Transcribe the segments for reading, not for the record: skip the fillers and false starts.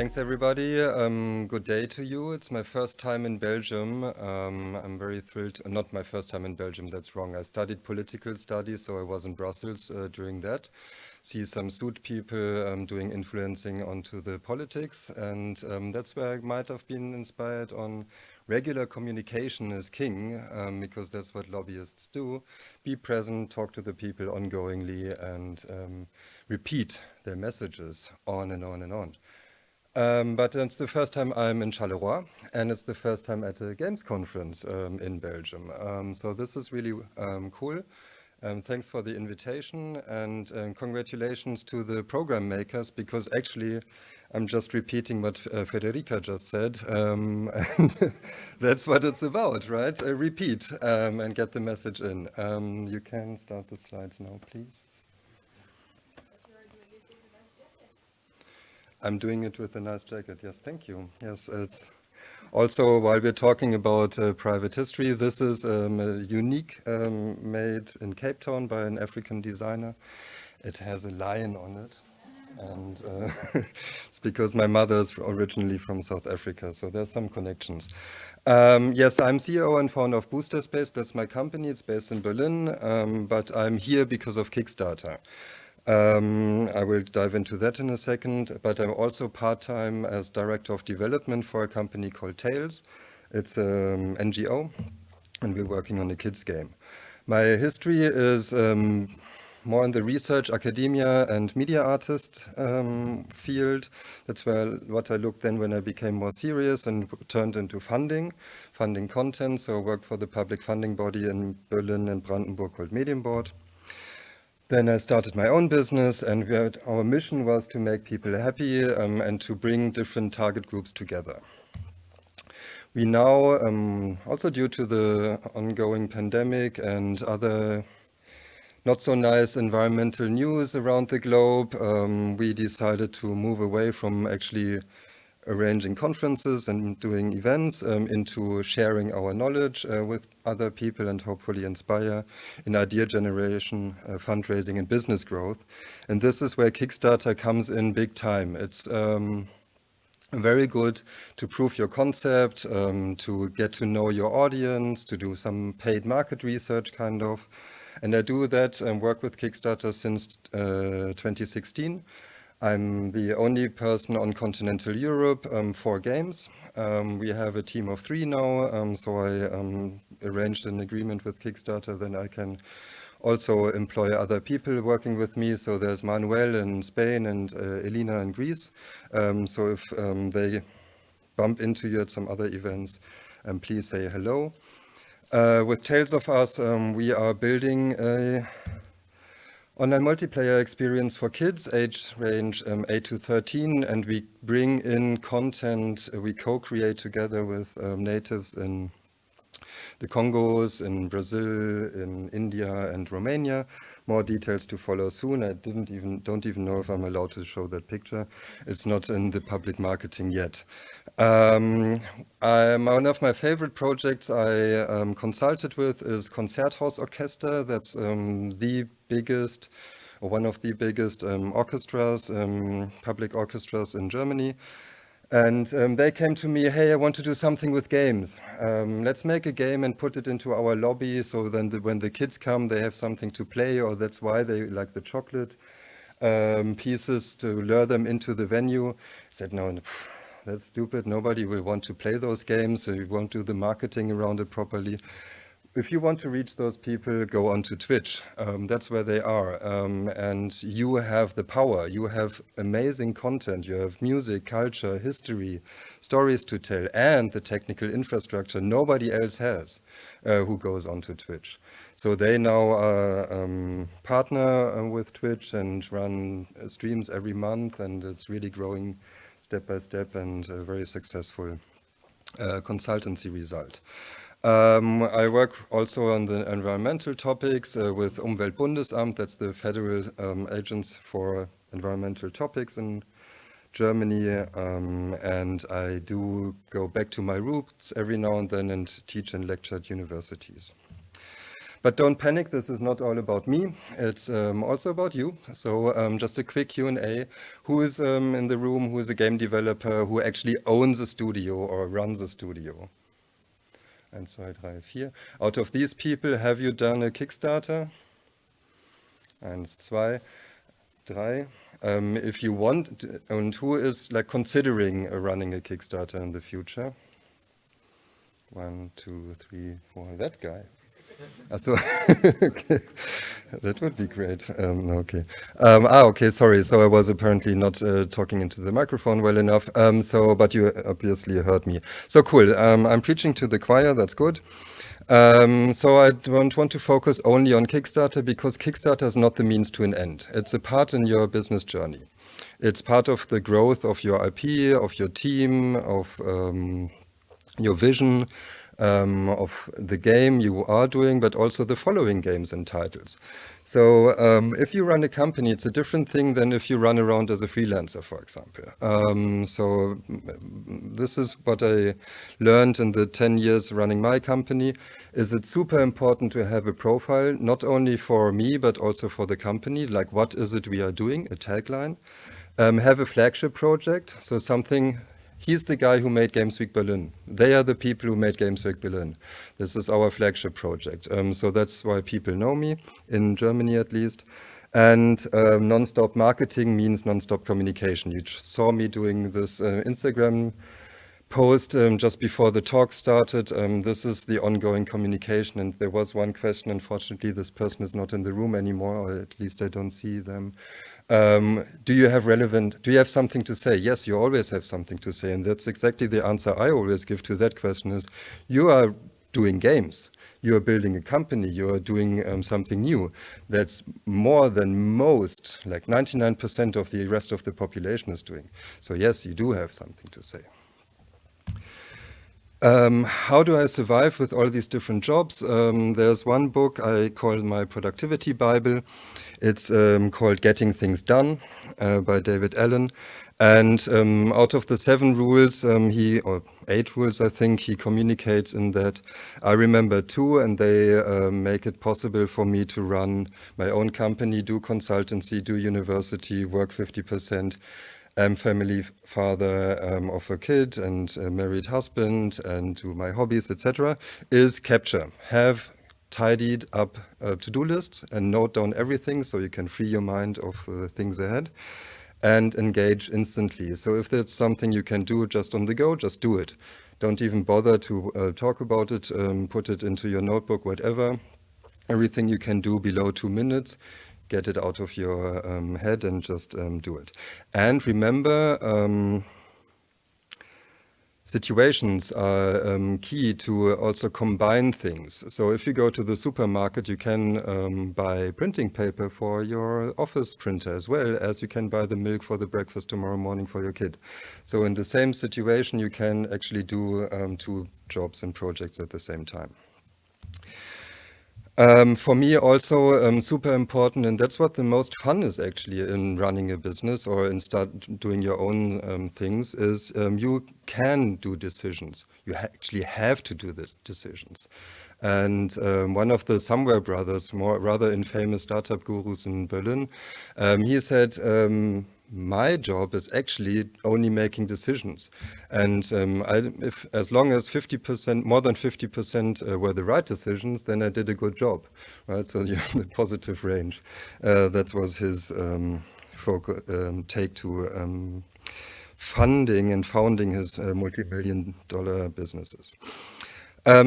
Thanks everybody. Good day to you. It's my first time in Belgium. I'm very thrilled. Not my first time in Belgium, that's wrong. I studied political studies, so I was in Brussels during that. See some suit people doing influencing onto the politics, and that's where I might have been inspired on regular communication is king, because that's what lobbyists do. Be present, talk to the people ongoingly, and repeat their messages on and on and on. But it's the first time I'm in Charleroi, and it's the first time at a games conference in Belgium. So this is really cool. Thanks for the invitation, and congratulations to the program makers, because actually I'm just repeating what Federica just said, and that's what it's about, right? Repeat and get the message in. You can start the slides now, please. I'm doing it with a nice jacket. Yes, thank you. Yes, it's also, while we're talking about private history, this is a unique made in Cape Town by an African designer. It has a lion on it, and it's because my mother is originally from South Africa, so there's some connections. Yes, I'm CEO and founder of Booster Space. That's my company. It's based in Berlin, but I'm here because of Kickstarter. I will dive into that in a second, but I'm also part-time as Director of Development for a company called Tails. It's an NGO, and we're working on a kids game. My history is more in the research, academia, and media artist field. That's what I looked then when I became more serious and turned into funding content. So I worked for the public funding body in Berlin and Brandenburg called MEET&BUILD. Then I started my own business, and our mission was to make people happy and to bring different target groups together. We now, also due to the ongoing pandemic and other not so nice environmental news around the globe, we decided to move away from actually arranging conferences and doing events into sharing our knowledge with other people and hopefully inspire in idea generation, fundraising and business growth. And this is where Kickstarter comes in big time. It's very good to prove your concept, to get to know your audience, to do some paid market research kind of. And I do that and work with Kickstarter since 2016. I'm the only person on continental Europe for games. We have a team of 3 now, so I arranged an agreement with Kickstarter, then I can also employ other people working with me. So there's Manuel in Spain and Elena in Greece. So if they bump into you at some other events, please say hello. With Tales of Us, we are building a online multiplayer experience for kids, age range 8 to 13, and we bring in content we co-create together with natives in the Congos, in Brazil, in India and Romania. More details to follow soon. I don't even know if I'm allowed to show that picture. It's not in the public marketing yet. One of my favorite projects I consulted with is Concerthaus Orchester. That's the biggest, or one of the biggest orchestras, public orchestras in Germany. And they came to me, hey, I want to do something with games. Let's make a game and put it into our lobby, so then when the kids come, they have something to play, or that's why they like the chocolate pieces to lure them into the venue. I said, no, that's stupid. Nobody will want to play those games. So you won't do the marketing around it properly. If you want to reach those people, go onto Twitch. That's where they are. And you have the power. You have amazing content. You have music, culture, history, stories to tell, and the technical infrastructure nobody else has who goes onto Twitch. So they now partner with Twitch and run streams every month, and it's really growing step by step and a very successful consultancy result. I work also on the environmental topics with Umweltbundesamt, that's the federal agents for environmental topics in Germany, and I do go back to my roots every now and then and teach and lecture at universities. But don't panic, this is not all about me, it's also about you. So just a quick Q&A. Who is in the room, who is a game developer, who actually owns a studio or runs a studio? 1, 2, 3, 4. Out of these people, have you done a Kickstarter? 1, 2, 3. If you want, and who is like considering running a Kickstarter in the future? 1, 2, 3, 4. That guy. So okay. That would be great. Okay. Okay, sorry. So I was apparently not talking into the microphone well enough. But you obviously heard me. So cool. I'm preaching to the choir. That's good. So I don't want to focus only on Kickstarter because Kickstarter is not the means to an end. It's a part in your business journey. It's part of the growth of your IP, of your team, of your vision, of the game you are doing, but also the following games and titles. So if you run a company, it's a different thing than if you run around as a freelancer, for example. This is what I learned in the 10 years running my company, is it's super important to have a profile, not only for me, but also for the company, like what is it we are doing, a tagline. Have a flagship project, so something. He's the guy who made Games Week Berlin. They are the people who made Games Week Berlin. This is our flagship project. So that's why people know me, in Germany at least. And non-stop marketing means non-stop communication. You saw me doing this Instagram post just before the talk started. This is the ongoing communication. And there was one question, unfortunately, this person is not in the room anymore, or at least I don't see them. Do you have something to say? Yes, you always have something to say. And that's exactly the answer I always give to that question is, you are doing games. You are building a company. You are doing something new. That's more than most, like 99% of the rest of the population is doing. So yes, you do have something to say. How do I survive with all these different jobs? There's one book I call my productivity Bible. It's called Getting Things Done by David Allen. And out of the 7 rules, or 8 rules, I think, he communicates in that. I remember 2, and they make it possible for me to run my own company, do consultancy, do university, work 50%. Family father of a kid and a married husband and do my hobbies, etc., is capture. Have tidied up to-do lists and note down everything so you can free your mind of the things ahead and engage instantly. So if there's something you can do just on the go, just do it. Don't even bother to talk about it, put it into your notebook, whatever. Everything you can do below 2 minutes. Get it out of your head and just do it. And remember, situations are key to also combine things. So if you go to the supermarket, you can buy printing paper for your office printer as well as you can buy the milk for the breakfast tomorrow morning for your kid. So in the same situation, you can actually do 2 jobs and projects at the same time. For me also super important, and that's what the most fun is actually in running a business or in start doing your own things, is you can do decisions. You actually have to do the decisions. And one of the Somewhere brothers, rather infamous startup gurus in Berlin, he said, my job is actually only making decisions. And as long as 50%, more than 50% were the right decisions, then I did a good job, right? So the positive range. That was his take to funding and founding his multi-million-dollar businesses.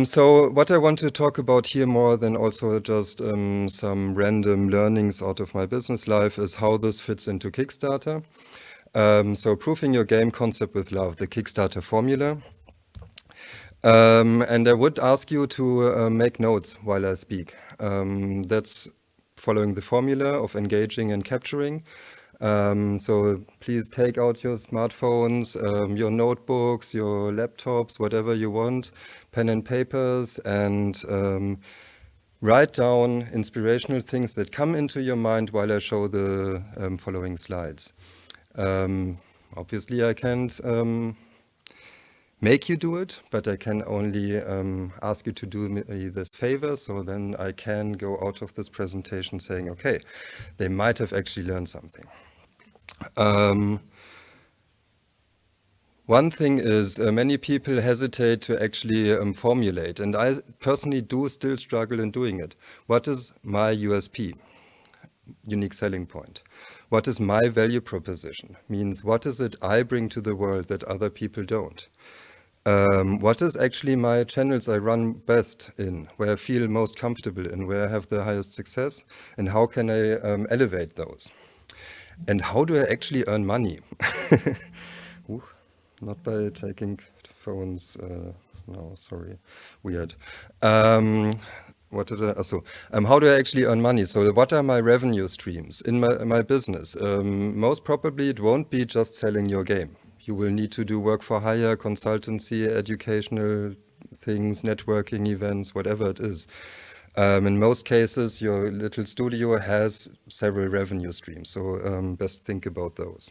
So what I want to talk about here more than also just some random learnings out of my business life is how this fits into Kickstarter. So proving your game concept with love, the Kickstarter Formula. And I would ask you to make notes while I speak. That's following the formula of engaging and capturing. So please take out your smartphones, your notebooks, your laptops, whatever you want, pen and papers, and write down inspirational things that come into your mind while I show the following slides. Obviously, I can't make you do it, but I can only ask you to do me this favor, so then I can go out of this presentation saying, okay, they might have actually learned something. One thing is many people hesitate to actually formulate, and I personally do still struggle in doing it. What is my USP, unique selling point? What is my value proposition? Means what is it I bring to the world that other people don't? What is actually my channels I run best in, where I feel most comfortable in, where I have the highest success, and how can I elevate those? And how do I actually earn money? Ooh, not by taking phones, no, sorry, weird. What did I, how do I actually earn money? So what are my revenue streams in my business? Most probably it won't be just selling your game. You will need to do work for hire, consultancy, educational things, networking events, whatever it is. In most cases, your little studio has several revenue streams, so best think about those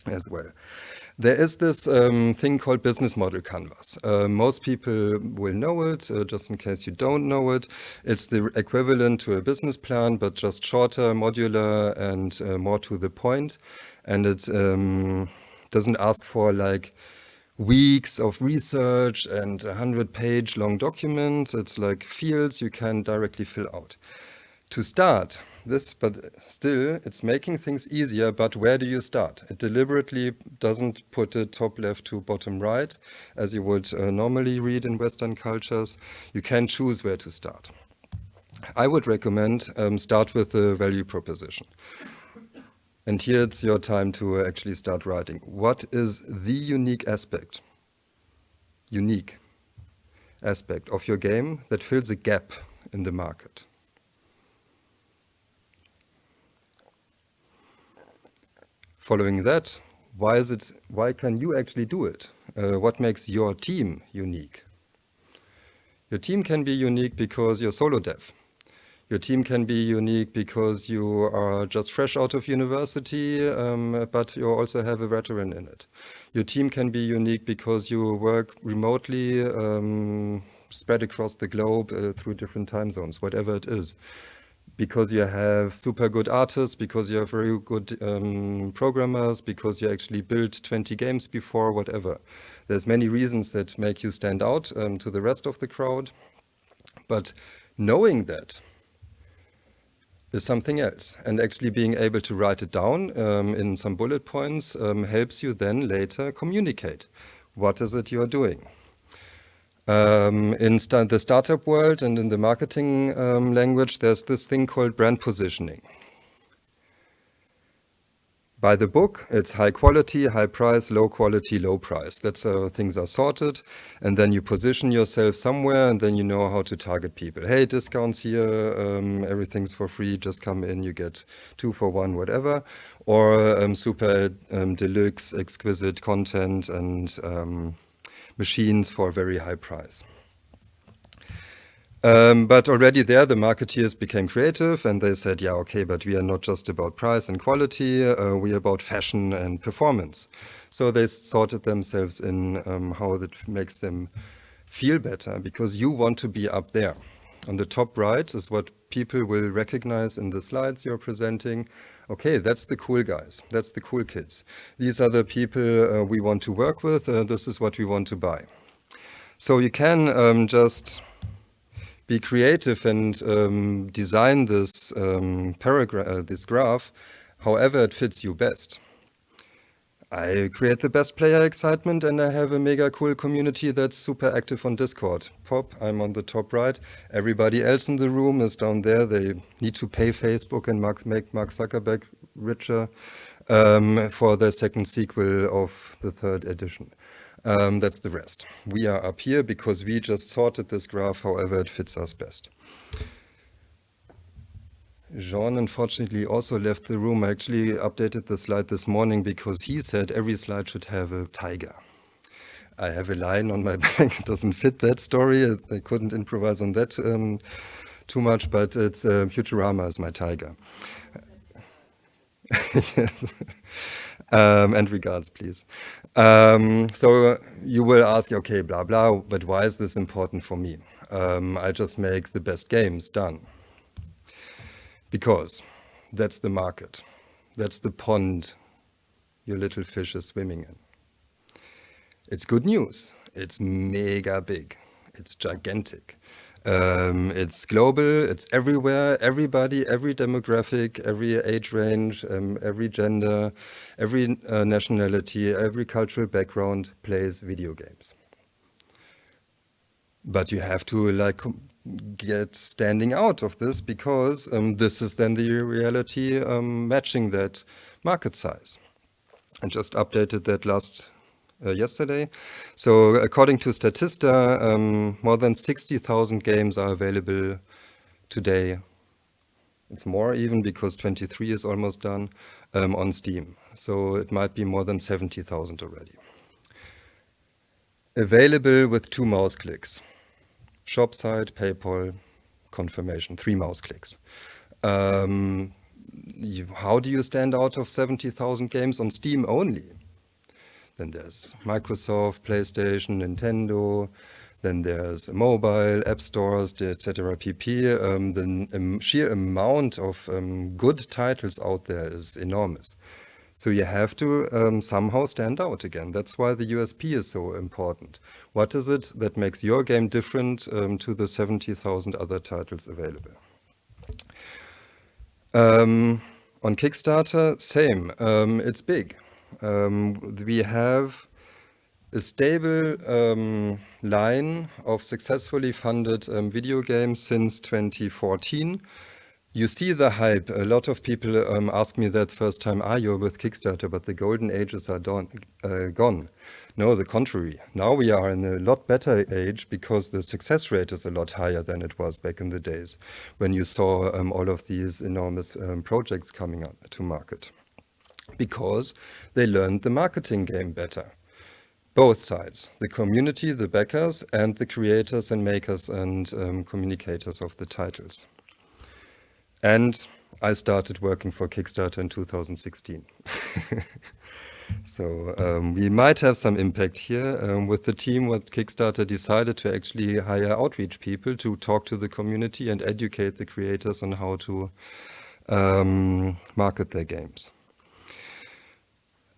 as well. There is this thing called business model canvas. Most people will know it, just in case you don't know it. It's the equivalent to a business plan, but just shorter, modular, and more to the point. And it doesn't ask for like weeks of research and 100-page long documents. It's like fields you can directly fill out. To start this, but still, it's making things easier, but where do you start? It deliberately doesn't put it top left to bottom right, as you would normally read in Western cultures. You can choose where to start. I would recommend start with the value proposition. And here it's your time to actually start writing. What is the unique aspect of your game that fills a gap in the market? Following that, why can you actually do it? What makes your team unique? Your team can be unique because you're solo dev. Your team can be unique because you are just fresh out of university, but you also have a veteran in it. Your team can be unique because you work remotely, spread across the globe through different time zones, whatever it is. Because you have super good artists, because you have very good programmers, because you actually built 20 games before, whatever. There's many reasons that make you stand out to the rest of the crowd. But knowing that is something else. And actually being able to write it down in some bullet points helps you then later communicate. What is it you're doing? In the startup world and in the marketing language, there's this thing called brand positioning. By the book, it's high quality, high price, low quality, low price. That's how things are sorted. And then you position yourself somewhere, and then you know how to target people. Hey, discounts here, everything's for free, just come in, you get 2 for 1, whatever. Or super deluxe, exquisite content and machines for a very high price. But already there, the marketeers became creative and they said, yeah, okay, but we are not just about price and quality, we are about fashion and performance. So they sorted themselves in how that makes them feel better, because you want to be up there. On the top right is what people will recognize in the slides you're presenting. Okay, that's the cool guys, that's the cool kids. These are the people we want to work with, this is what we want to buy. So you can just be creative and design this this graph however it fits you best. I create the best player excitement and I have a mega cool community that's super active on Discord. Pop, I'm on the top right. Everybody else in the room is down there. They need to pay Facebook and make Mark Zuckerberg richer for the second sequel of the 3rd edition. That's the rest. We are up here because we just sorted this graph however it fits us best. Jean unfortunately also left the room. I actually updated the slide this morning because he said every slide should have a tiger. I have a lion on my back. It doesn't fit that story. I couldn't improvise on that too much, but it's Futurama is my tiger. Yes. And regards, please. So you will ask, okay, blah, blah, but why is this important for me? I just make the best games, done. Because that's the market. That's the pond your little fish is swimming in. It's good news. It's mega big. It's gigantic. It's global, it's everywhere, everybody, every demographic, every age range, every gender, every nationality, every cultural background plays video games. But you have to like get standing out of this because this is then the reality matching that market size. I just updated that yesterday. So according to Statista, more than 60,000 games are available today. It's more even because 23 is almost done on Steam. So it might be more than 70,000 already. Available with 2 mouse clicks. Shop site, PayPal, confirmation, 3 mouse clicks. How do you stand out of 70,000 games on Steam only? Then there's Microsoft, PlayStation, Nintendo. Then there's mobile, app stores, etc. pp. The sheer amount of good titles out there is enormous. So you have to somehow stand out again. That's why the USP is so important. What is it that makes your game different to the 70,000 other titles available? On Kickstarter, same. It's big. We have a stable line of successfully funded video games since 2014. You see the hype. A lot of people ask me that first time, you're with Kickstarter, but the golden ages are gone. No, the contrary. Now we are in a lot better age because the success rate is a lot higher than it was back in the days when you saw all of these enormous projects coming up to market. Because they learned the marketing game better. Both sides, the community, the backers, and the creators and makers and communicators of the titles. And I started working for Kickstarter in 2016. So we might have some impact here. With the team, what Kickstarter decided to actually hire outreach people to talk to the community and educate the creators on how to market their games.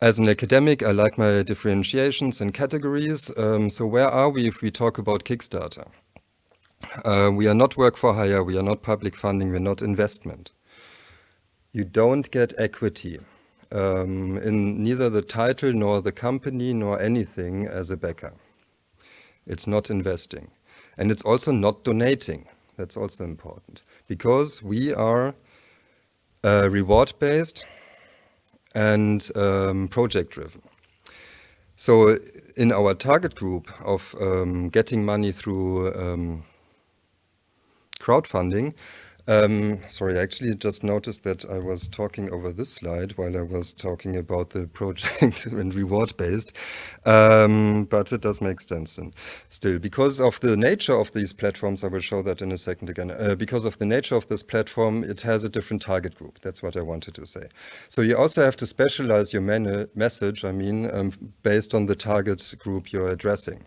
As an academic, I like my differentiations and categories. So where are we if we talk about Kickstarter? We are not work for hire, we are not public funding, we're not investment. You don't get equity in neither the title nor the company nor anything as a backer. It's not investing. And it's also not donating. That's also important. Because we are reward-based and project-driven. So in our target group of getting money through crowdfunding, sorry, I actually just noticed that I was talking over this slide while I was talking about the project and reward-based, but it does make sense then. Still, because of the nature of these platforms, I will show that in a second again, because of the nature of this platform, it has a different target group. That's what I wanted to say. So you also have to specialize your message, based on the target group you're addressing.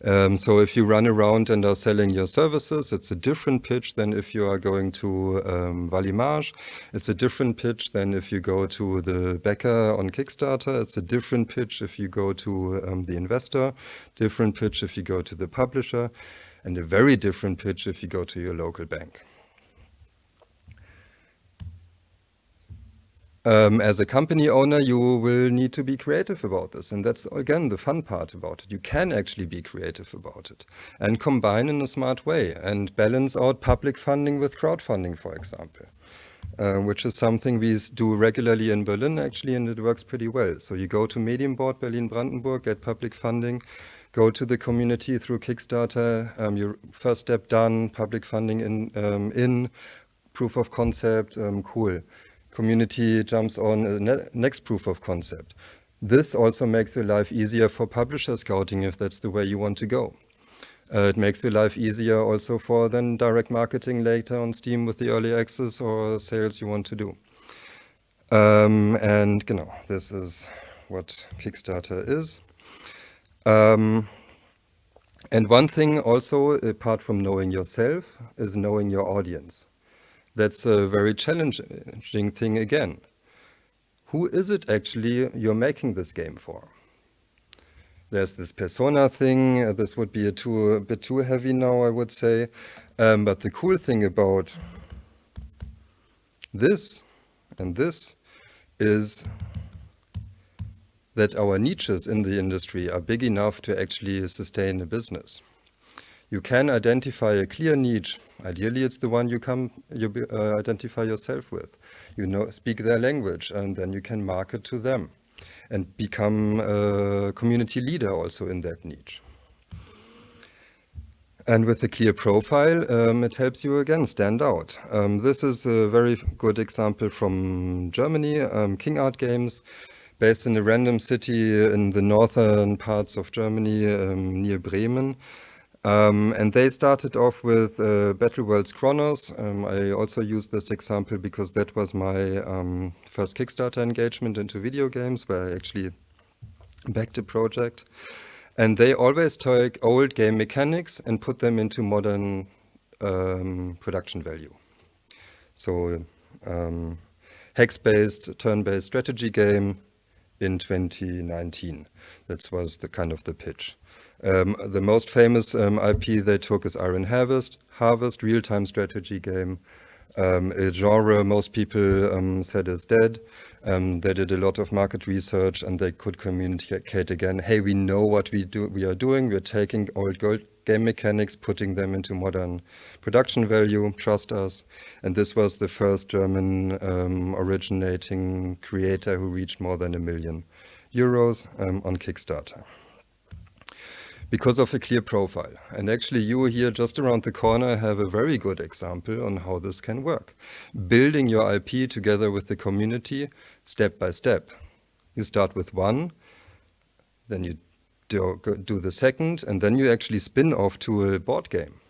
So if you run around and are selling your services, it's a different pitch than if you are going to Valimage. It's a different pitch than if you go to the backer on Kickstarter. It's a different pitch if you go to the investor, different pitch if you go to the publisher, and a very different pitch if you go to your local bank. As a company owner, you will need to be creative about this. And that's, again, the fun part about it. You can actually be creative about it and combine in a smart way and balance out public funding with crowdfunding, for example, which is something we do regularly in Berlin, actually, and it works pretty well. So you go to MEET&BUILD Berlin-Brandenburg, get public funding, go to the community through Kickstarter, your first step done, public funding in proof of concept, cool. Community jumps on next proof of concept. This also makes your life easier for publisher scouting if that's the way you want to go. It makes your life easier also for then direct marketing later on Steam with the early access or sales you want to do. And genau, this is what Kickstarter is. And one thing also, apart from knowing yourself, is knowing your audience. That's a very challenging thing again. Who is it actually you're making this game for? There's this persona thing. This would be a bit too heavy now, I would say. But the cool thing about this and this is that our niches in the industry are big enough to actually sustain a business. You can identify a clear niche. Ideally, it's the one you identify yourself with. You speak their language, and then you can market to them and become a community leader also in that niche. And with a clear profile, it helps you again stand out. This is a very good example from Germany, King Art Games, based in a random city in the northern parts of Germany, near Bremen. And they started off with Battle Worlds Chronos. I also used this example because that was my first Kickstarter engagement into video games, where I actually backed a project. And they always took old game mechanics and put them into modern production value. So hex-based, turn-based strategy game in 2019. That was the kind of the pitch. The most famous IP they took is Iron Harvest, real-time strategy game, a genre most people said is dead. They did a lot of market research and they could communicate again, hey, we know what we are doing. We're taking old game mechanics, putting them into modern production value, trust us. And this was the first German originating creator who reached more than €1 million on Kickstarter, because of a clear profile. And actually you here just around the corner have a very good example on how this can work. Building your IP together with the community step by step. You start with one, then you do the second, and then you actually spin off to a board game.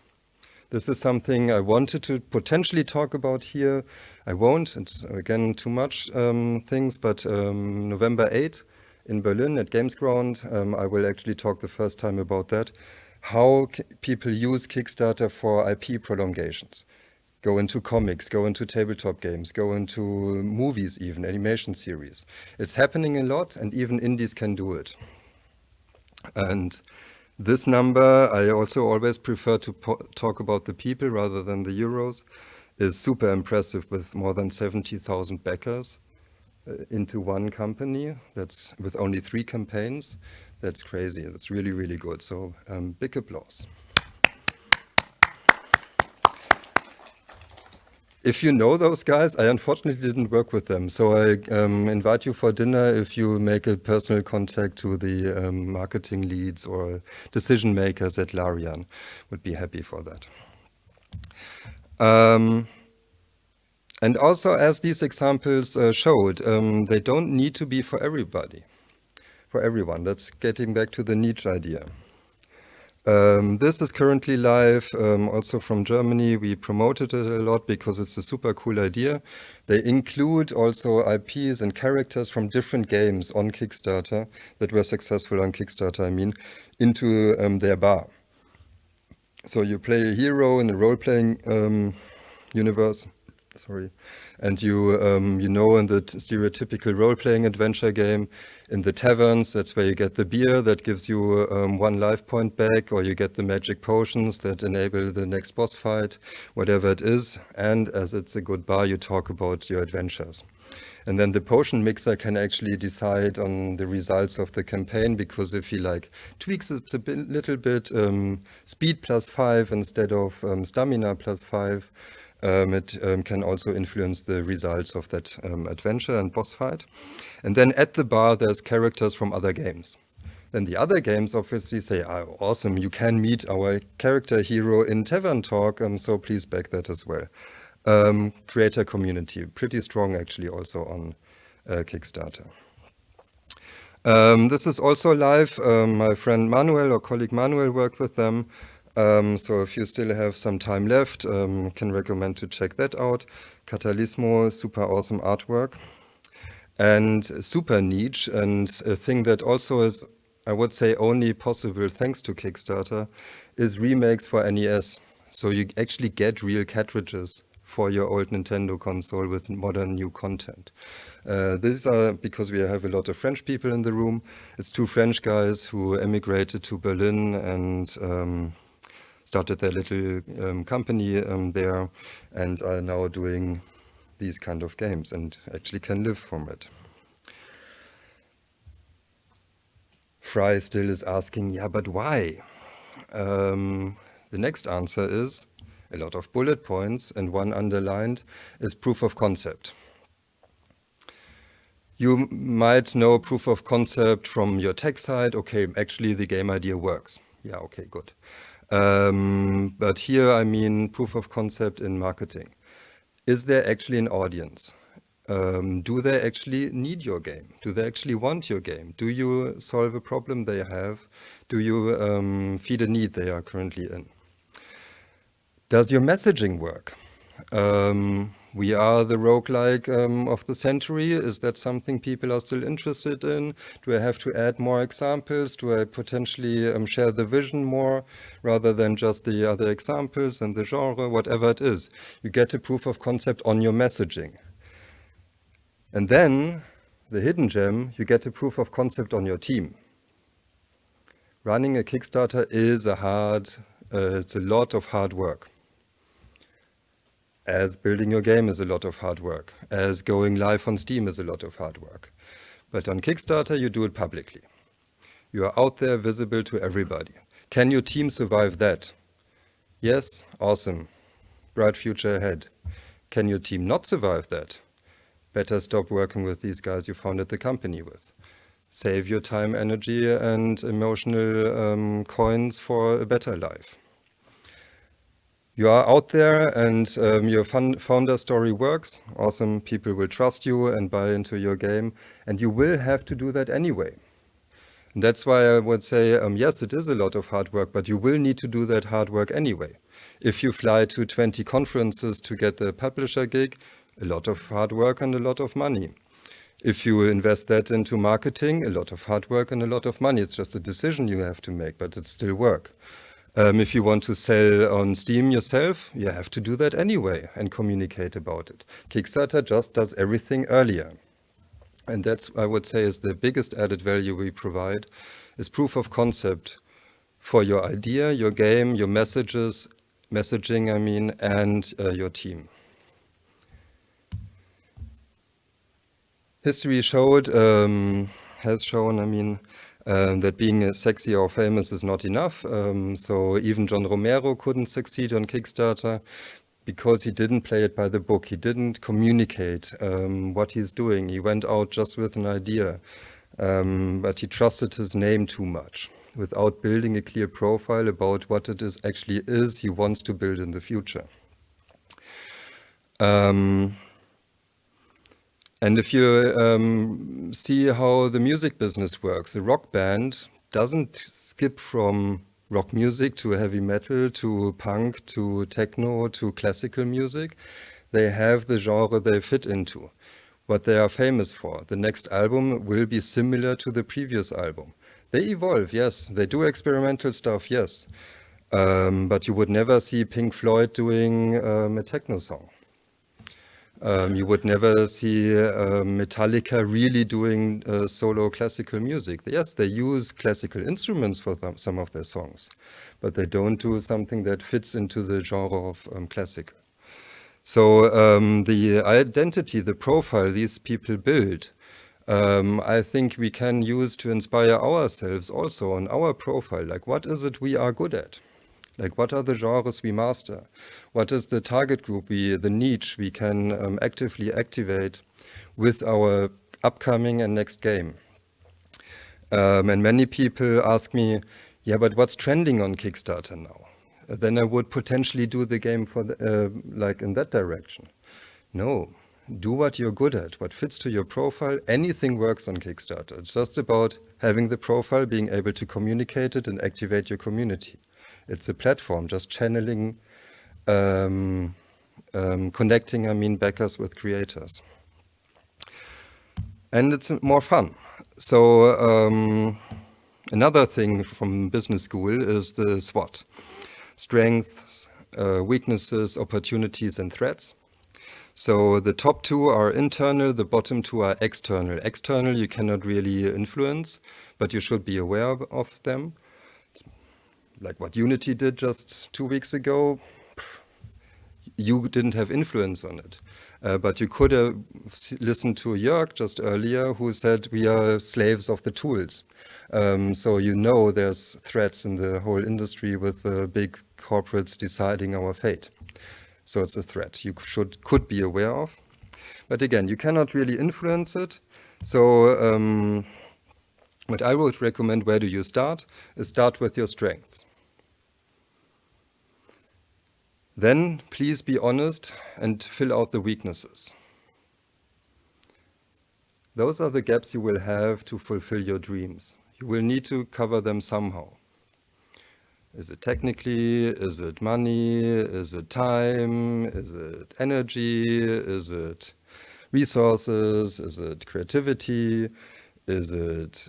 This is something I wanted to potentially talk about here. I won't, it's again too much things, but November 8th, in Berlin at Gamesground, I will actually talk the first time about that, how people use Kickstarter for IP prolongations. Go into comics, go into tabletop games, go into movies even, animation series. It's happening a lot and even indies can do it. And this number, I also always prefer to talk about the people rather than the euros, is super impressive with more than 70,000 backers into one company. That's with only 3 campaigns. That's crazy. That's really, really good. So big applause. If you know those guys, I unfortunately didn't work with them. So I invite you for dinner if you make a personal contact to the marketing leads or decision makers at Larian. Would be happy for that. And also, as these examples showed, they don't need to be for everybody, for everyone. That's getting back to the niche idea. This is currently live, also from Germany. We promoted it a lot because it's a super cool idea. They include also IPs and characters from different games on Kickstarter that were successful on Kickstarter, I mean, into their bar. So you play a hero in a role-playing universe. Sorry, and you know, in the stereotypical role-playing adventure game, in the taverns, that's where you get the beer that gives you 1 life point back, or you get the magic potions that enable the next boss fight, whatever it is. And as it's a good bar, you talk about your adventures. And then the potion mixer can actually decide on the results of the campaign, because if he tweaks it a little bit, speed +5 instead of stamina +5, it can also influence the results of that adventure and boss fight. And then at the bar, there's characters from other games. Then the other games obviously say, oh, awesome, you can meet our character hero in Tavern Talk, so please back that as well. Creator community, pretty strong actually also on Kickstarter. This is also live. My friend Manuel or colleague Manuel worked with them. So if you still have some time left, can recommend to check that out. Catalismo, super awesome artwork. And super niche, and a thing that also is, I would say, only possible thanks to Kickstarter, is remakes for NES. So you actually get real cartridges for your old Nintendo console with modern new content. These are, because we have a lot of French people in the room, it's two French guys who emigrated to Berlin and started their little company there and are now doing these kind of games and actually can live from it. Fry still is asking, yeah, but why? The next answer is a lot of bullet points, and one underlined is proof of concept. You might know proof of concept from your tech side. Okay, actually the game idea works. Yeah, okay, good. But here I mean proof of concept in marketing. Is there actually an audience? Do they actually need your game? Do they actually want your game? Do you solve a problem they have? Do you feed a need they are currently in? Does your messaging work? We are the roguelike of the century. Is that something people are still interested in? Do I have to add more examples? Do I potentially share the vision more rather than just the other examples and the genre, whatever it is? You get a proof of concept on your messaging. And then, the hidden gem, you get a proof of concept on your team. Running a Kickstarter is it's a lot of hard work. As building your game is a lot of hard work. As going live on Steam is a lot of hard work. But on Kickstarter, you do it publicly. You are out there, visible to everybody. Can your team survive that? Yes, awesome. Bright future ahead. Can your team not survive that? Better stop working with these guys you founded the company with. Save your time, energy, and emotional coins for a better life. You are out there and your founder story works. Awesome, people will trust you and buy into your game. And you will have to do that anyway. And that's why I would say, yes, it is a lot of hard work, but you will need to do that hard work anyway. If you fly to 20 conferences to get the publisher gig, a lot of hard work and a lot of money. If you invest that into marketing, a lot of hard work and a lot of money. It's just a decision you have to make, but it's still work. If you want to sell on Steam yourself, you have to do that anyway and communicate about it. Kickstarter just does everything earlier. And that's, I would say, is the biggest added value we provide, is proof of concept for your idea, your game, your messaging, and your team. History has shown, that being sexy or famous is not enough. So even John Romero couldn't succeed on Kickstarter because he didn't play it by the book. He didn't communicate what he's doing. He went out just with an idea, but he trusted his name too much without building a clear profile about what it actually is he wants to build in the future. And if you see how the music business works, a rock band doesn't skip from rock music to heavy metal to punk to techno to classical music. They have the genre they fit into, what they are famous for. The next album will be similar to the previous album. They evolve, yes. They do experimental stuff, yes. But you would never see Pink Floyd doing a techno song. You would never see Metallica really doing solo classical music. Yes, they use classical instruments for some of their songs, but they don't do something that fits into the genre of classical. So the identity, the profile these people build, I think we can use to inspire ourselves also on our profile. Like, what is it we are good at? Like, what are the genres we master? What is the target group, the niche we can actively activate with our upcoming and next game? And many people ask me, yeah, but what's trending on Kickstarter now? Then I would potentially do the game for like in that direction. No, do what you're good at, what fits to your profile. Anything works on Kickstarter. It's just about having the profile, being able to communicate it and activate your community. It's a platform, just channeling, connecting, backers with creators. And it's more fun. So another thing from business school is the SWOT: strengths, weaknesses, opportunities, and threats. So the top two are internal, the bottom two are external. External you cannot really influence, but you should be aware of them. It's like what Unity did just 2 weeks ago. You didn't have influence on it. But you could have listened to Jörg just earlier, who said we are slaves of the tools. So you know there's threats in the whole industry with big corporates deciding our fate. So it's a threat you could be aware of. But again, you cannot really influence it. So what I would recommend, where do you start, is start with your strengths. Then please be honest and fill out the weaknesses. Those are the gaps you will have to fulfill your dreams. You will need to cover them somehow. Is it technically? Is it money? Is it time? Is it energy? Is it resources? Is it creativity? Is it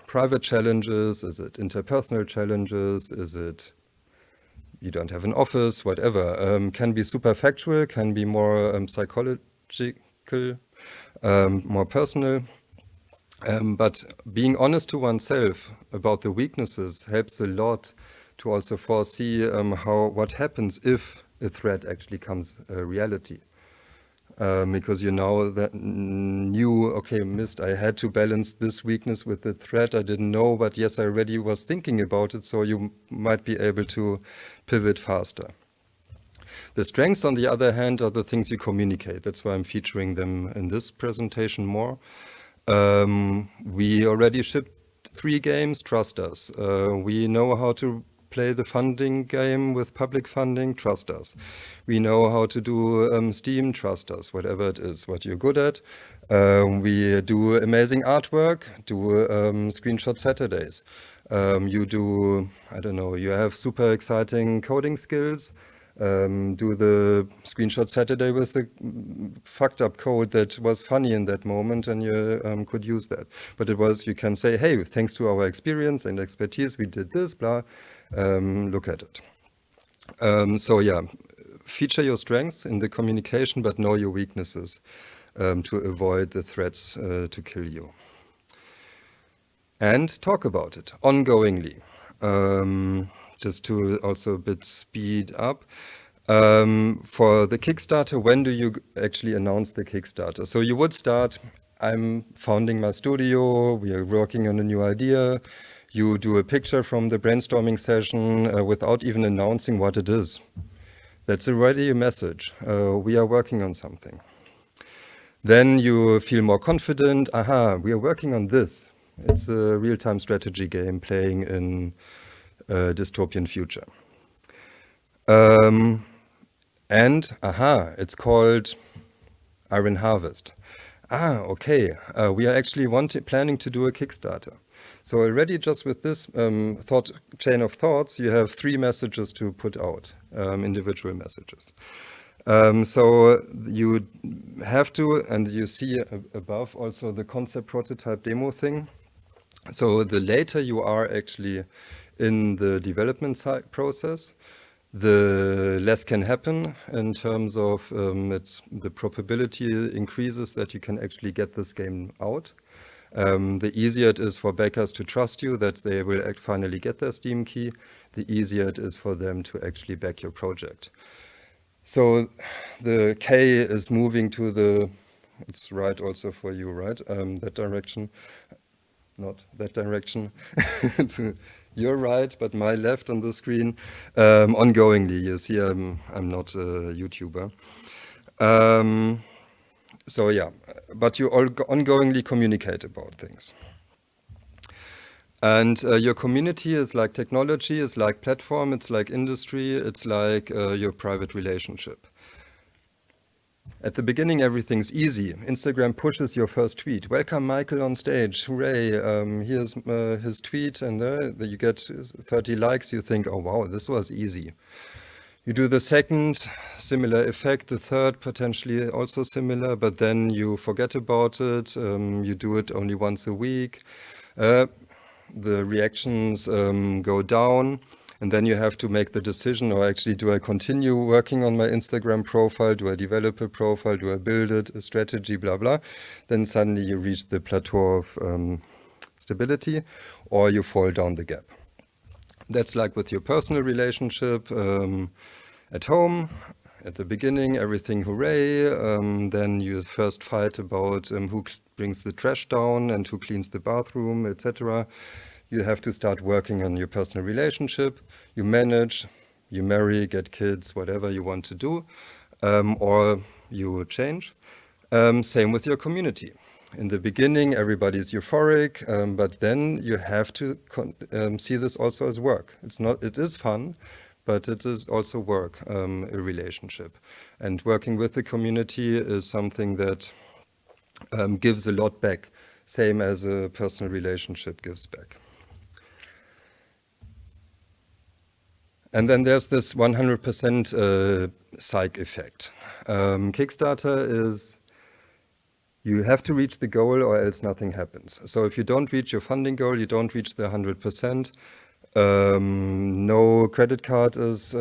private challenges? Is it interpersonal challenges? Is it you don't have an office? Whatever. Can be super factual, can be more psychological, more personal. But being honest to oneself about the weaknesses helps a lot to also foresee what happens if a threat actually comes a reality. Because you know that okay, missed, I had to balance this weakness with the threat. I didn't know, but yes, I already was thinking about it, so you might be able to pivot faster. The strengths, on the other hand, are the things you communicate. That's why I'm featuring them in this presentation more. We already shipped 3 games, trust us. We know how to play the funding game with public funding, trust us. We know how to do Steam, trust us, whatever it is, what you're good at. We do amazing artwork, do screenshot Saturdays. You do, I don't know, you have super exciting coding skills. Do the screenshot Saturday with the fucked up code that was funny in that moment, and you could use that. But it was, you can say, hey, thanks to our experience and expertise, we did this, blah, look at it. So yeah, feature your strengths in the communication, but know your weaknesses to avoid the threats to kill you. And talk about it ongoingly. Just to also a bit speed up. For the Kickstarter, when do you actually announce the Kickstarter? So you would start, I'm founding my studio, we are working on a new idea. You do a picture from the brainstorming session without even announcing what it is. That's already a message. We are working on something. Then you feel more confident. Aha, we are working on this. It's a real-time strategy game playing in dystopian future. And aha, it's called Iron Harvest. Okay, we are actually planning to do a Kickstarter. So already just with this chain of thoughts, you have 3 messages to put out, individual messages. So you have to, and you see above also the concept prototype demo thing. So the later you are actually in the development process, the less can happen in terms of the probability increases that you can actually get this game out. The easier it is for backers to trust you that they will finally get their Steam key, the easier it is for them to actually back your project. So the K is moving to the, it's right also for you, right? That direction, not that direction. You're right, but my left on the screen. Ongoingly, you see I'm not a YouTuber. So yeah, but you all ongoingly communicate about things. And your community is like technology, it's like platform, it's like industry, it's like your private relationship. At the beginning, everything's easy. Instagram pushes your first tweet. Welcome Michael on stage, hooray. Here's his tweet, and you get 30 likes. You think, oh wow, this was easy. You do the second, similar effect, the third potentially also similar, but then you forget about it, you do it only once a week. The reactions go down, and then you have to make the decision, or actually do I continue working on my Instagram profile, do I develop a profile, do I build it, a strategy, blah, blah. Then suddenly you reach the plateau of stability, or you fall down the gap. That's like with your personal relationship. At home, at the beginning, everything hooray. Then you first fight about who brings the trash down and who cleans the bathroom, etc. You have to start working on your personal relationship. You manage, you marry, get kids, whatever you want to do, or you change. Same with your community. In the beginning, everybody's euphoric, but then you have to see this also as work. It is fun, but it is also work, a relationship. And working with the community is something that gives a lot back, same as a personal relationship gives back. And then there's this 100% psych effect. Kickstarter is, you have to reach the goal or else nothing happens. So if you don't reach your funding goal, you don't reach the 100%, no credit card is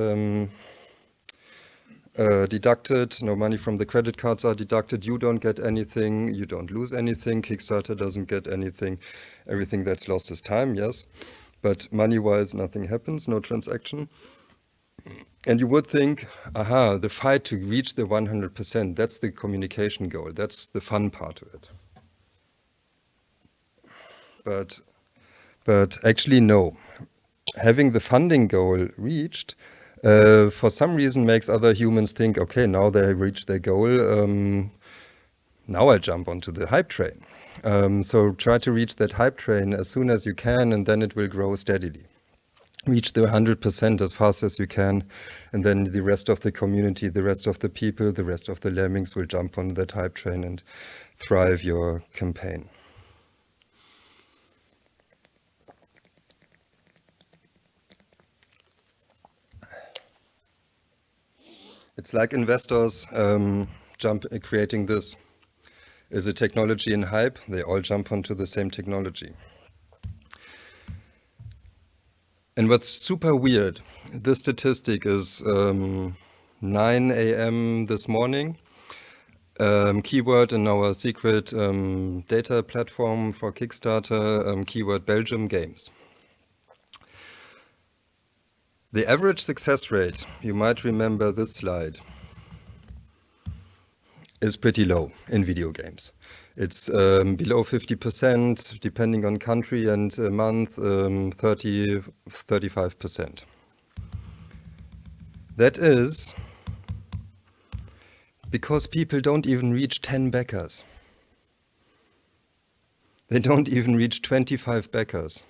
deducted, no money from the credit cards are deducted, you don't get anything, you don't lose anything, Kickstarter doesn't get anything. Everything that's lost is time, yes, but money-wise nothing happens, no transaction. And you would think, aha, the fight to reach the 100%, that's the communication goal, that's the fun part of it. But actually no. Having the funding goal reached, for some reason makes other humans think, okay, now they reached their goal, now I jump onto the hype train. So try to reach that hype train as soon as you can, and then it will grow steadily. Reach the 100% as fast as you can, and then the rest of the community, the rest of the people, the rest of the lemmings will jump on that hype train and thrive your campaign. It's like investors creating this. Is a technology in hype? They all jump onto the same technology. And what's super weird, this statistic is 9 a.m. this morning. Keyword in our secret data platform for Kickstarter, keyword Belgium games. The average success rate, you might remember this slide, is pretty low in video games. It's below 50%, depending on country and month, 35%. That is because people don't even reach 10 backers. They don't even reach 25 backers.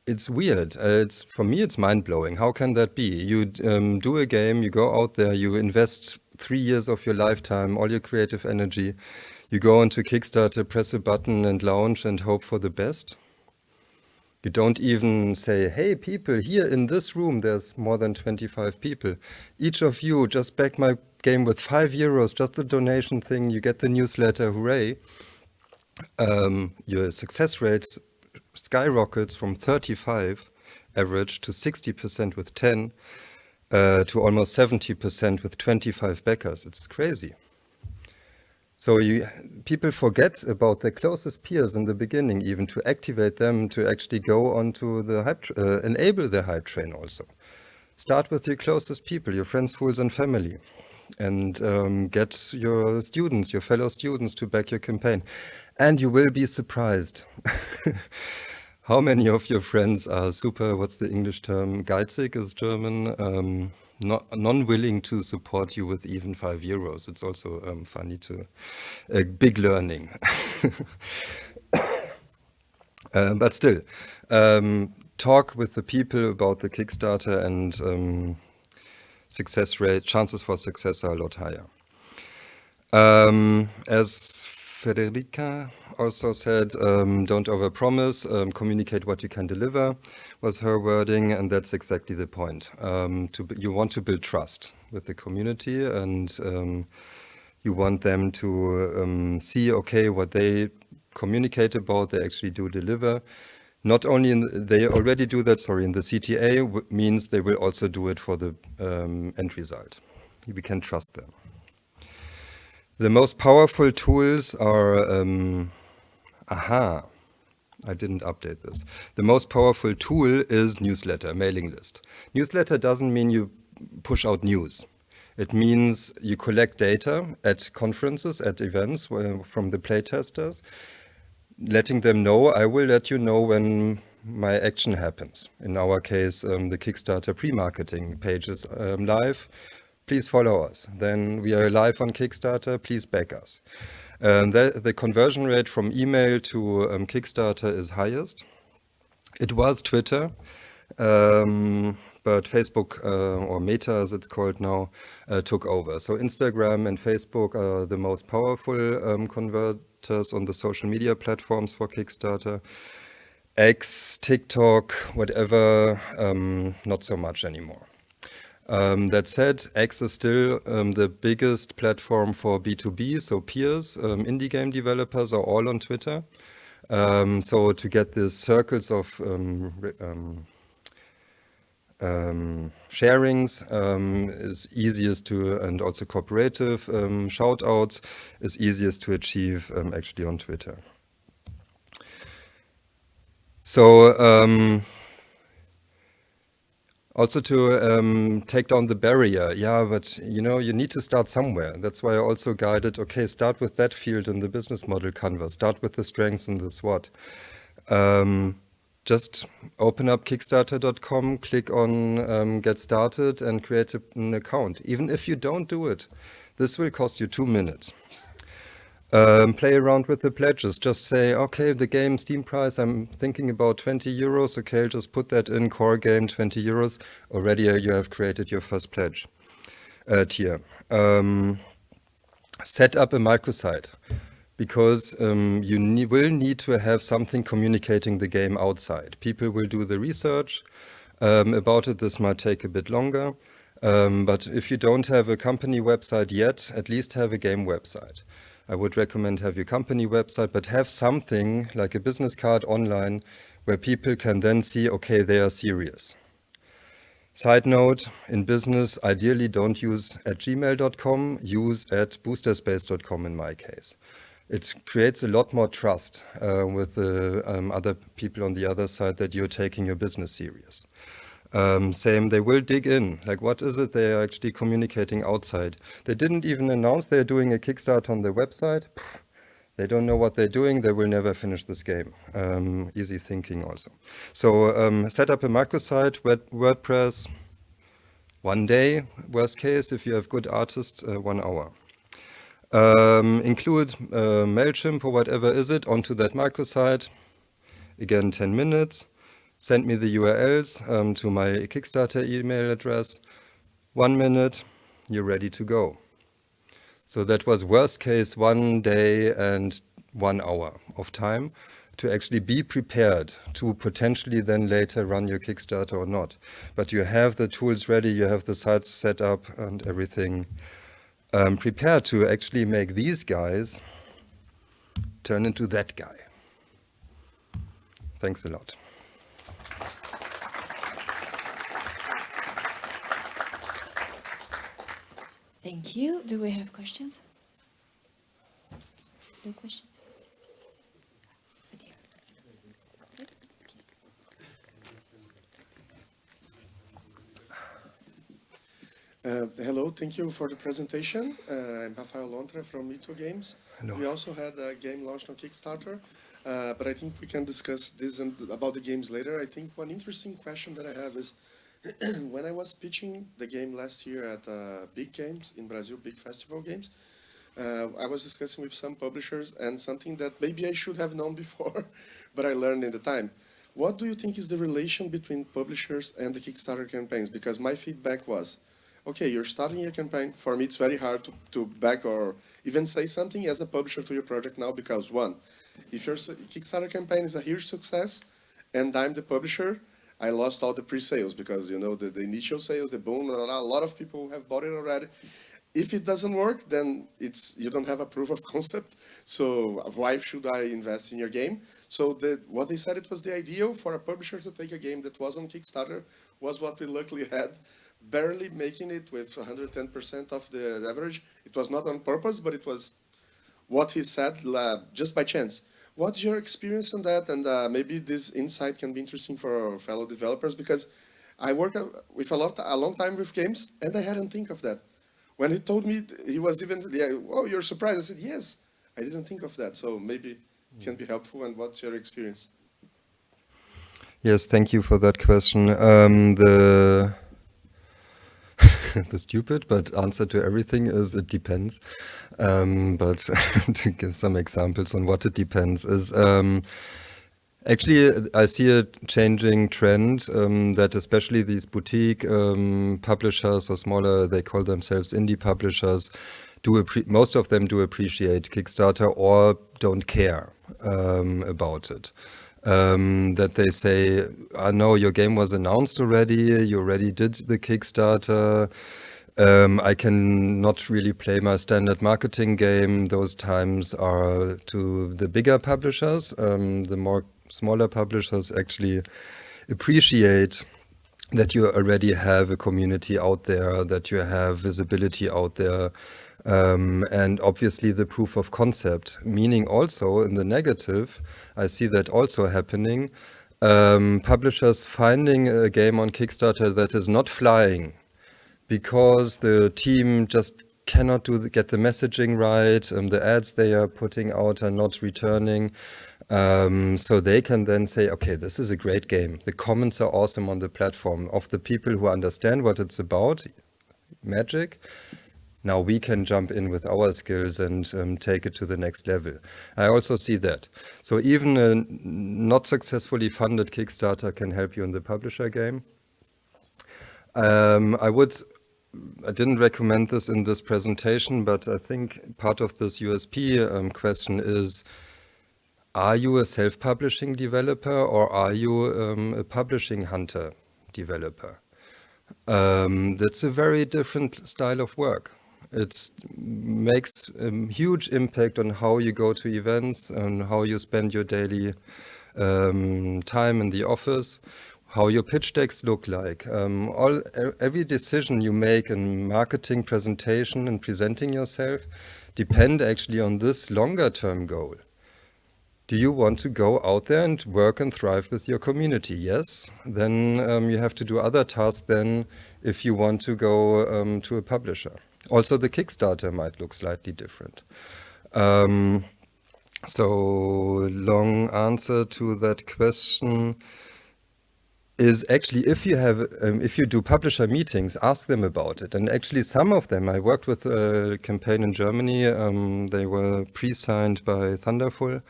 It's weird. For me, it's mind-blowing. How can that be? You do a game, you go out there, you invest 3 years of your lifetime, all your creative energy. You go onto Kickstarter, press a button and launch and hope for the best. You don't even say, hey, people, here in this room, there's more than 25 people. Each of you just back my game with €5, just the donation thing, you get the newsletter, hooray. Your success rates skyrockets from 35 average to 60% with 10 to almost 70% with 25 backers. It's crazy. So people forget about their closest peers in the beginning, even to activate them to actually go onto the hype, enable the hype train also. Start with your closest people, your friends, fools, and family, and get your students, your fellow students to back your campaign. And you will be surprised how many of your friends are super, what's the English term? Geizig is German. Non-willing to support you with even €5. It's also funny a big learning. But still, talk with the people about the Kickstarter and success rate, chances for success are a lot higher. As Federica also said, don't overpromise, communicate what you can deliver, was her wording, and that's exactly the point. You want to build trust with the community, and you want them to see, okay, what they communicate about, they actually do deliver. Not only they already do that, sorry, in the CTA means they will also do it for the end result. We can trust them. The most powerful tools are, I didn't update this. The most powerful tool is newsletter, mailing list. Newsletter doesn't mean you push out news. It means you collect data at conferences, at events from the playtesters, letting them know, I will let you know when my action happens. In our case, the Kickstarter pre-marketing page is live. Please follow us. Then we are live on Kickstarter, please back us. The conversion rate from email to Kickstarter is highest. It was Twitter, but Facebook, or Meta as it's called now, took over. So Instagram and Facebook are the most powerful converters on the social media platforms for Kickstarter. X, TikTok, whatever, not so much anymore. That said, X is still the biggest platform for B2B, so peers, indie game developers are all on Twitter. So to get the circles of sharings is easiest to, and also cooperative shout-outs is easiest to achieve actually on Twitter. So also to take down the barrier, yeah, but you know, you need to start somewhere. That's why I also guided, okay, start with that field in the business model canvas, start with the strengths and the SWOT. Just open up Kickstarter.com, click on get started and create an account. Even if you don't do it, this will cost you 2 minutes. Play around with the pledges. Just say, okay, the game Steam price, I'm thinking about 20 euros. Okay, I'll just put that in, core game, 20 euros. Already you have created your first pledge tier. Set up a microsite, because you will need to have something communicating the game outside. People will do the research about it. This might take a bit longer. But if you don't have a company website yet, at least have a game website. I would recommend have your company website, but have something like a business card online where people can then see, okay, they are serious. Side note, in business, ideally don't use at gmail.com, use at boosterspace.com in my case. It creates a lot more trust with the other people on the other side that you're taking your business serious. Same, they will dig in. Like, what is it they are actually communicating outside? They didn't even announce they're doing a Kickstarter on their website. They don't know what they're doing. They will never finish this game. Easy thinking also. So set up a microsite, WordPress, 1 day. Worst case, if you have good artists, 1 hour. Include MailChimp or whatever is it onto that microsite. Again, 10 minutes. Send me the URLs to my Kickstarter email address. 1 minute, you're ready to go. So that was worst case 1 day and 1 hour of time to actually be prepared to potentially then later run your Kickstarter or not. But you have the tools ready, you have the sites set up and everything prepared to actually make these guys turn into that guy. Thanks a lot. Thank you. Do we have questions? No questions? Hello, thank you for the presentation. I'm Rafael Lontra from MEET&BUILD Games. Hello. We also had a game launched on Kickstarter, but I think we can discuss this and about the games later. I think one interesting question that I have is, when I was pitching the game last year at Big Games in Brazil, big festival games, I was discussing with some publishers and something that maybe I should have known before, but I learned in the time. What do you think is the relation between publishers and the Kickstarter campaigns? Because my feedback was, okay, you're starting a campaign. For me, it's very hard to back or even say something as a publisher to your project now because one, if your Kickstarter campaign is a huge success and I'm the publisher, I lost all the pre-sales because, you know, the initial sales, the boom, a lot of people have bought it already. If it doesn't work, then you don't have a proof of concept. So why should I invest in your game? So what they said it was the ideal for a publisher to take a game that was on Kickstarter was what we luckily had, barely making it with 110% of the average. It was not on purpose, but it was what he said just by chance. What's your experience on that? And maybe this insight can be interesting for fellow developers because I work with a long time with games and I hadn't think of that. When he told me, he was even, oh, you're surprised. I said, yes, I didn't think of that. So maybe it can be helpful. And what's your experience? Yes, thank you for that question. The stupid but answer to everything is it depends. But to give some examples on what it depends is actually I see a changing trend that especially these boutique publishers or smaller, they call themselves indie publishers, most of them do appreciate Kickstarter or don't care about it. That they say, I know your game was announced already, you already did the Kickstarter, I can not really play my standard marketing game. Those times are to the bigger publishers. The more smaller publishers actually appreciate that you already have a community out there, that you have visibility out there. And obviously the proof of concept, meaning also in the negative, I see that also happening. Publishers finding a game on Kickstarter that is not flying because the team just cannot get the messaging right, the ads they are putting out are not returning. So they can then say, okay, this is a great game. The comments are awesome on the platform of the people who understand what it's about, magic. Now we can jump in with our skills and take it to the next level. I also see that. So even a not successfully funded Kickstarter can help you in the publisher game. I didn't recommend this in this presentation, but I think part of this USP question is, are you a self-publishing developer or are you a publishing hunter developer? That's a very different style of work. It makes a huge impact on how you go to events and how you spend your daily time in the office, how your pitch decks look like. Every decision you make in marketing, presentation, and presenting yourself depend actually on this longer term goal. Do you want to go out there and work and thrive with your community? Yes. Then you have to do other tasks then if you want to go to a publisher. Also, the Kickstarter might look slightly different. So, long answer to that question is actually if you do publisher meetings, ask them about it. And actually some of them, I worked with a campaign in Germany, they were pre-signed by Thunderful.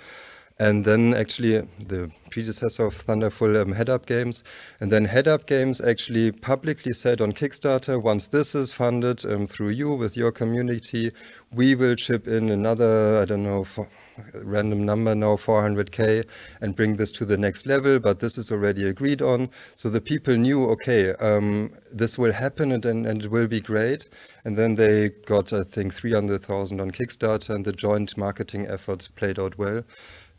And then actually the predecessor of Thunderful, Head Up Games. And then Head Up Games actually publicly said on Kickstarter, once this is funded through you with your community, we will chip in another, I don't know, random number now, 400K, and bring this to the next level, but this is already agreed on. So the people knew, okay, this will happen and it will be great. And then they got, I think, 300,000 on Kickstarter, and the joint marketing efforts played out well.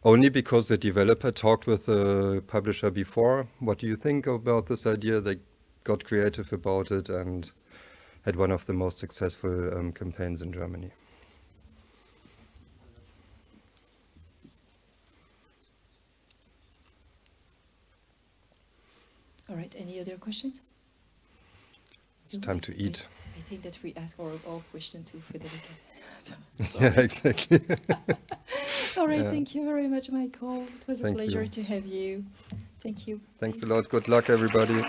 Only because the developer talked with the publisher before. What do you think about this idea? They got creative about it and had one of the most successful campaigns in Germany. All right, any other questions? It's time to eat. I think that we ask all questions to Federica. Yeah, exactly. All right, Yeah. Thank you very much, Michael. It was a Thank pleasure you. to have you. Thank you. Thanks a lot. Good luck, everybody.